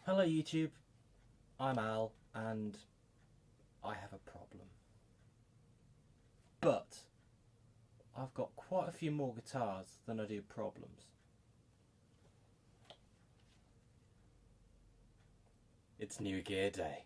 Hello YouTube, I'm Al and I have a problem. But I've got quite a few more guitars than I do problems. It's New Gear Day.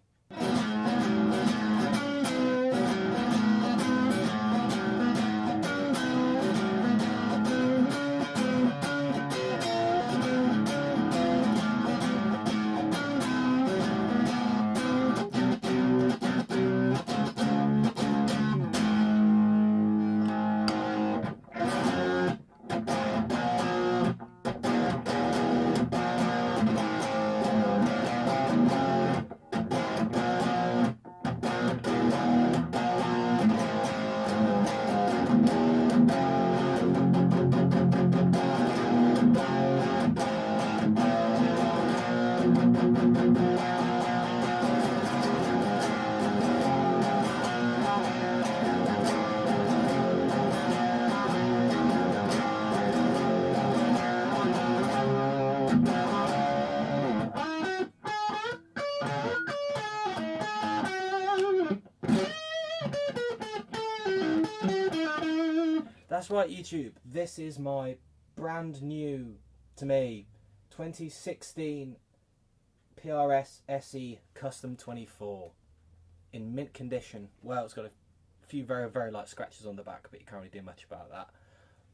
That's right YouTube, this is my brand new, to me, 2016 PRS SE Custom 24 in mint condition. Well, it's got a few very, very light scratches on the back, but you can't really do much about that.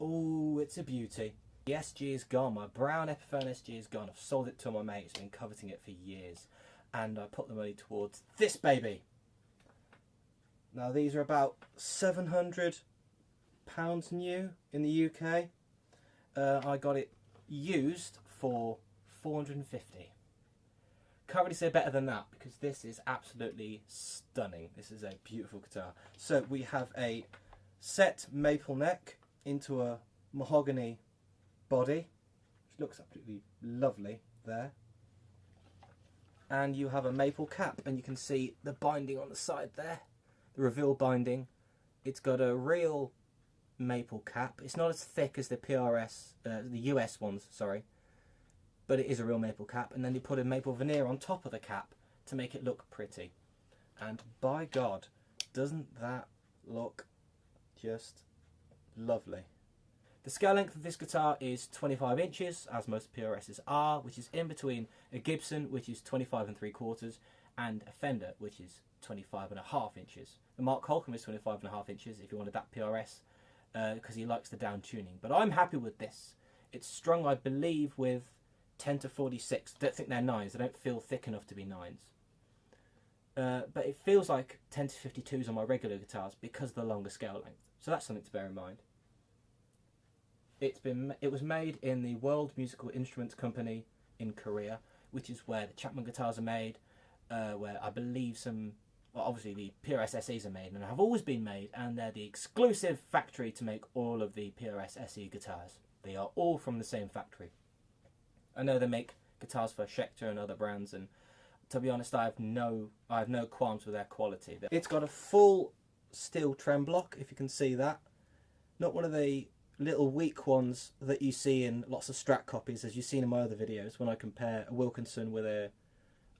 Oh, it's a beauty. The SG is gone, my brown Epiphone SG is gone. I've sold it to my mate, who's been coveting it for years, and I put the money towards this baby. Now these are about £700 new in the UK. I got it used for $450. Can't really say better than that because this is absolutely stunning. This is a beautiful guitar. So we have a set maple neck into a mahogany body, which looks absolutely lovely there. And you have a maple cap, and you can see the binding on the side there, the reveal binding. It's got a real maple cap. It's not as thick as the PRS, the US ones, sorry, but it is a real maple cap. And then you put a maple veneer on top of the cap to make it look pretty. And by God, doesn't that look just lovely? The scale length of this guitar is 25 inches, as most PRSs are, which is in between a Gibson, which is 25 3/4, and a Fender, which is 25.5 inches. The Mark Holcomb is 25.5 inches if you wanted that PRS, because he likes the down tuning. But I'm happy with this. It's strung, I believe, with 10 to 46. I don't think they're 9s. They don't feel thick enough to be 9s. But it feels like 10 to 52s on my regular guitars because of the longer scale length. So that's something to bear in mind. It was made in the World Musical Instruments Company in Korea, which is where the Chapman guitars are made, where I believe obviously the PRS SEs are made and have always been made, and they're the exclusive factory to make all of the PRS SE guitars. They are all from the same factory. I know they make guitars for Schecter and other brands, and to be honest, I have no qualms with their quality. It's got a full steel trem block, if you can see that. Not one of the little weak ones that you see in lots of Strat copies, as you've seen in my other videos when I compare a Wilkinson with a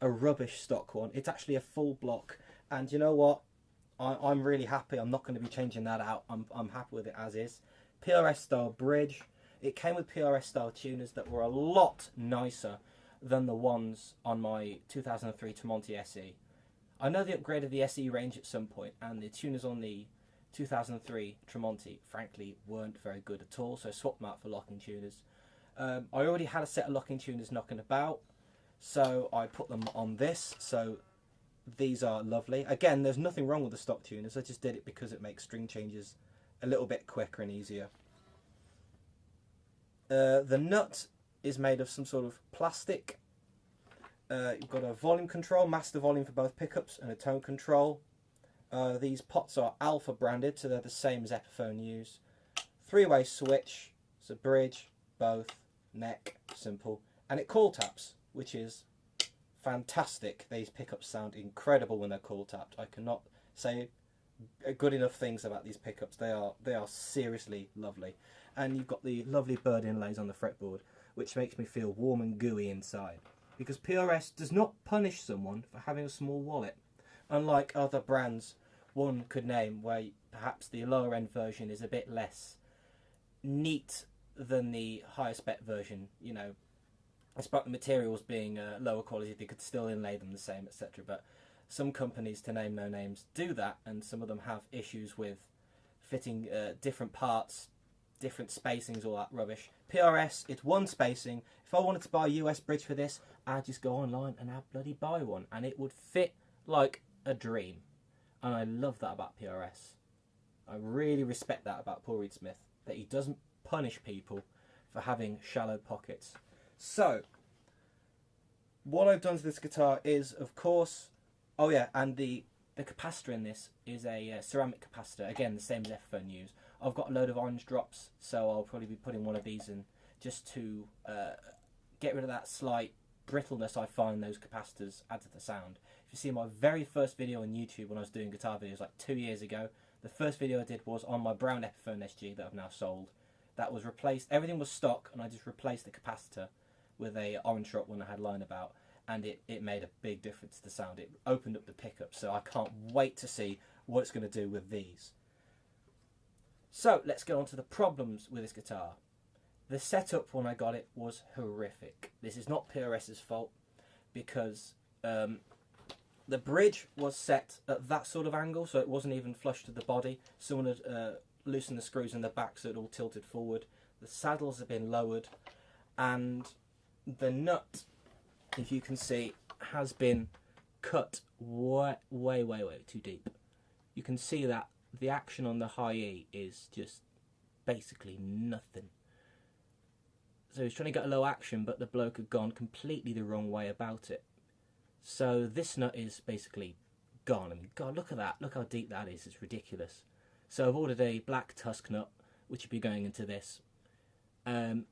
rubbish stock one. It's actually a full block, and you know what? I'm really happy. I'm not going to be changing that out. I'm happy with it as is. PRS style bridge. It came with PRS style tuners that were a lot nicer than the ones on my 2003 Tremonti SE. I know they upgraded the SE range at some point, and the tuners on the 2003 Tremonti frankly weren't very good at all, so I swapped them out for locking tuners. I already had a set of locking tuners knocking about, so I put them on this. So these are lovely. Again, there's nothing wrong with the stock tuners, I just did it because it makes string changes a little bit quicker and easier. The nut is made of some sort of plastic. You've got a volume control, master volume for both pickups, and a tone control. These pots are Alpha branded, so they're the same as Epiphone use. 3-way switch, so bridge, both, neck, simple. And it call taps, which is fantastic. These pickups sound incredible when they're call tapped. I cannot say good enough things about these pickups. They are seriously lovely. And you've got the lovely bird inlays on the fretboard, which makes me feel warm and gooey inside. because PRS does not punish someone for having a small wallet. Unlike other brands one could name, where perhaps the lower end version is a bit less neat than the higher spec version, you know, despite the materials being lower quality, they could still inlay them the same, etc. But some companies, to name no names, do that, and some of them have issues with fitting different parts, different spacings, all that rubbish. PRS, it's one spacing. If I wanted to buy a US bridge for this, I'd just go online and I'd bloody buy one, and it would fit like a dream. And I love that about PRS. I really respect that about Paul Reed Smith, that he doesn't punish people for having shallow pockets. So, what I've done to this guitar is, of course, oh yeah, and the capacitor in this is a ceramic capacitor, again the same as Epiphone use. I've got a load of orange drops, so I'll probably be putting one of these in just to get rid of that slight brittleness I find those capacitors add to the sound. If you see my very first video on YouTube when I was doing guitar videos like 2 years ago, the first video I did was on my brown Epiphone SG that I've now sold. That was replaced, everything was stock, and I just replaced the capacitor with a orange drop one I had lying about, and it made a big difference to the sound. It opened up the pickup, so I can't wait to see what it's going to do with these. So let's get on to the problems with this guitar. The setup when I got it was horrific. This is not PRS's fault, because the bridge was set at that sort of angle, so it wasn't even flush to the body. Someone had loosened the screws in the back so it all tilted forward. The saddles have been lowered, and the nut, if you can see, has been cut way too deep. You can see that the action on the high E is just basically nothing. So he's trying to get a low action, but the bloke had gone completely the wrong way about it. So this nut is basically gone. I mean, God, look at that. Look how deep that is. It's ridiculous. So I've ordered a black tusk nut, which will be going into this. And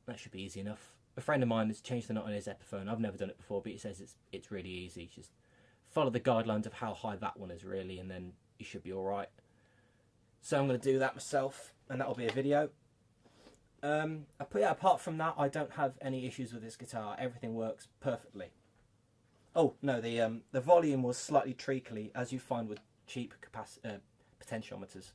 that should be easy enough. A friend of mine has changed the nut on his Epiphone. I've never done it before, but he says it's really easy. Just follow the guidelines of how high that one is really, and then you should be alright. So I'm going to do that myself, and that'll be a video. Apart from that, I don't have any issues with this guitar. Everything works perfectly. Oh, no, the volume was slightly treacly, as you find with cheap potentiometers.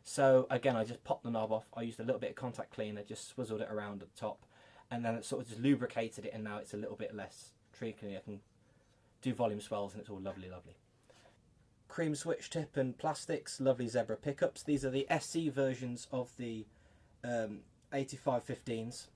So, again, I just popped the knob off. I used a little bit of contact cleaner, just swizzled it around at the top, and then it sort of just lubricated it, and now it's a little bit less treacly. I can do volume swells, and it's all lovely. Cream switch tip and plastics, lovely zebra pickups. These are the SE versions of the 8515s,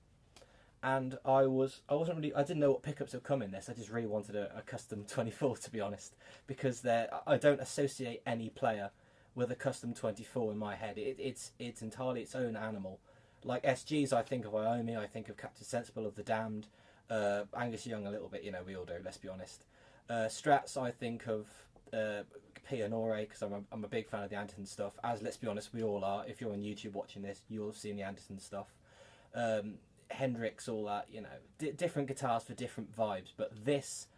and I didn't know what pickups would come in this. I just really wanted a custom 24, to be honest, because I don't associate any player with a custom 24 in my head. It's entirely its own animal. Like SGs, I think of Wyoming, I think of Captain Sensible of the Damned, Angus Young a little bit, you know, we all do, let's be honest. Strats, I think of Pianore, because I'm a big fan of the Anderson stuff, as, let's be honest, we all are. If you're on YouTube watching this, you'll have seen the Anderson stuff. Hendrix, all that, you know, different guitars for different vibes, but this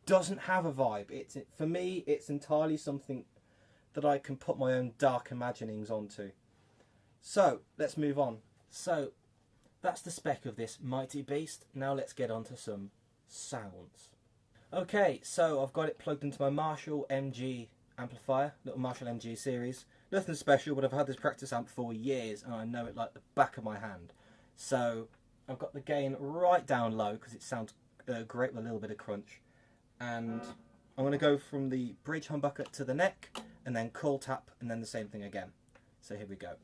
doesn't have a vibe. For me, it's entirely something that I can put my own dark imaginings onto. So, let's move on. So, that's the spec of this mighty beast. Now let's get on to some sounds. Okay, so I've got it plugged into my Marshall MG amplifier, little Marshall MG series. Nothing special, but I've had this practice amp for years and I know it like the back of my hand. So I've got the gain right down low because it sounds great with a little bit of crunch. And I'm going to go from the bridge humbucker to the neck and then call tap and then the same thing again. So here we go.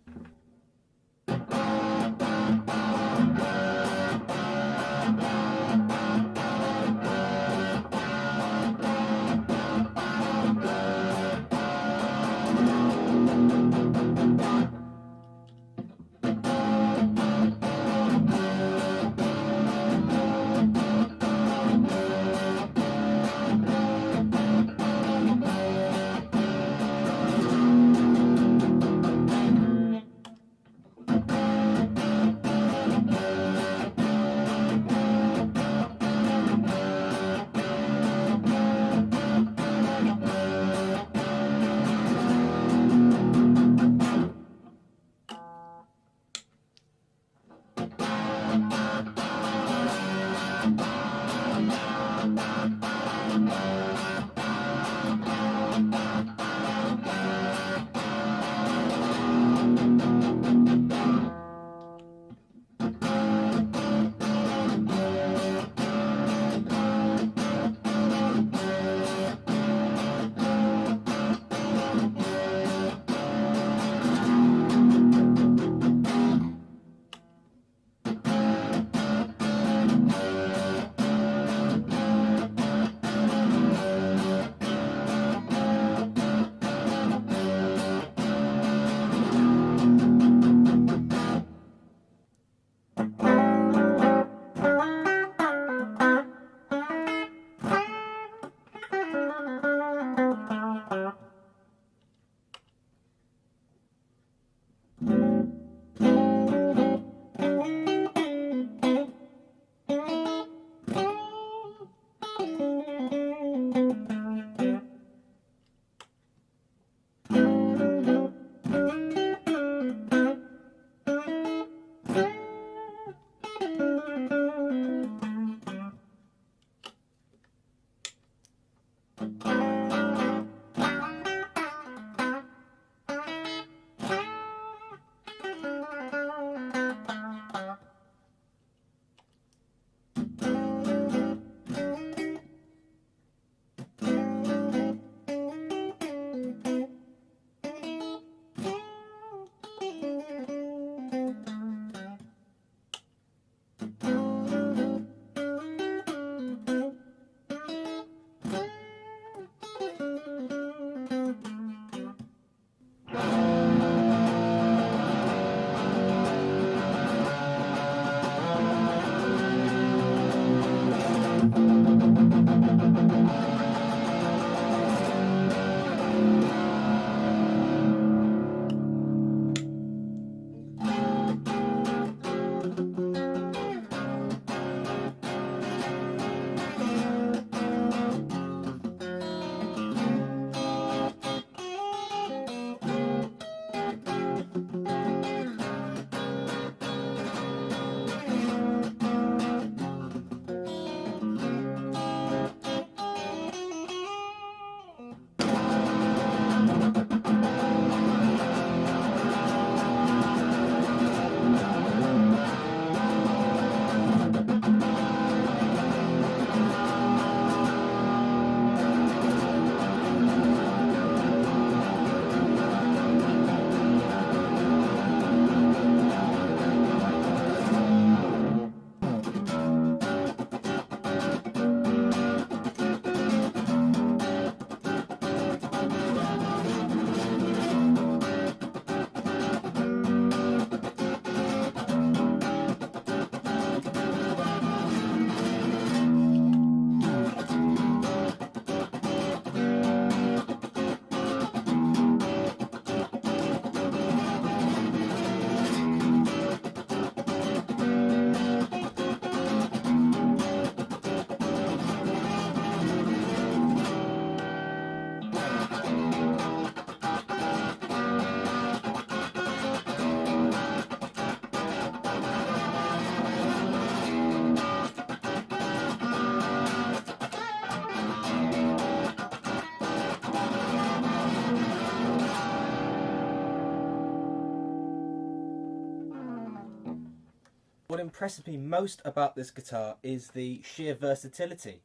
what impresses me most about this guitar is the sheer versatility.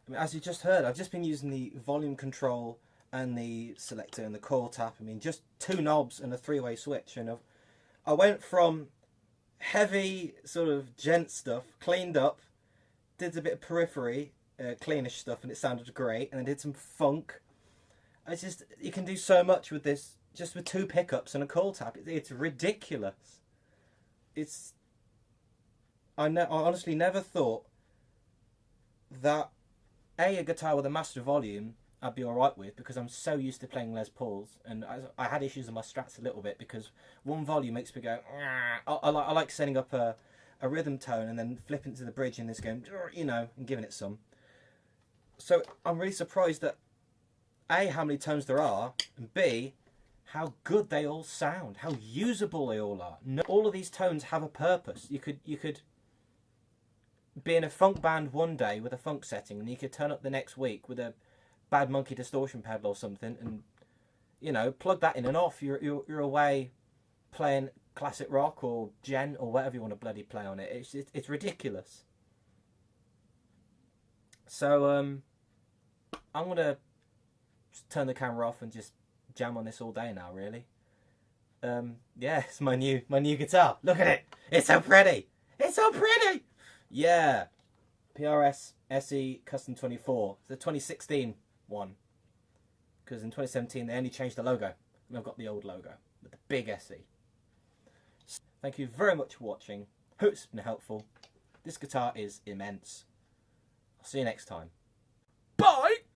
I mean, as you just heard, I've just been using the volume control and the selector and the coil tap. I mean, just 2 knobs and a 3-way switch. And I went from heavy sort of gent stuff, cleaned up, did a bit of periphery, cleanish stuff, and it sounded great. And I did some funk. You can do so much with this, just with 2 pickups and a coil tap. It's ridiculous. I honestly never thought that a guitar with a master volume I'd be alright with, because I'm so used to playing Les Pauls, and I had issues with my Strats a little bit because one volume makes me go. I like setting up a rhythm tone and then flipping to the bridge and this going, you know, and giving it some. So I'm really surprised that A, how many tones there are, and B, how good they all sound, how usable they all are. All of these tones have a purpose. You could be in a funk band one day with a funk setting, and you could turn up the next week with a Bad Monkey distortion pedal or something, and you know, plug that in and off. You're away playing classic rock or gent or whatever you want to bloody play on it. It's ridiculous. So I'm gonna just turn the camera off and just jam on this all day now. Really, yeah, it's my new guitar. Look at it. It's so pretty. It's so pretty. Yeah, PRS SE Custom 24. It's the 2016 one, because in 2017 they only changed the logo, and I've got the old logo with the big SE. Thank you very much for watching. Hope it's been helpful. This guitar is immense. I'll see you next time. Bye!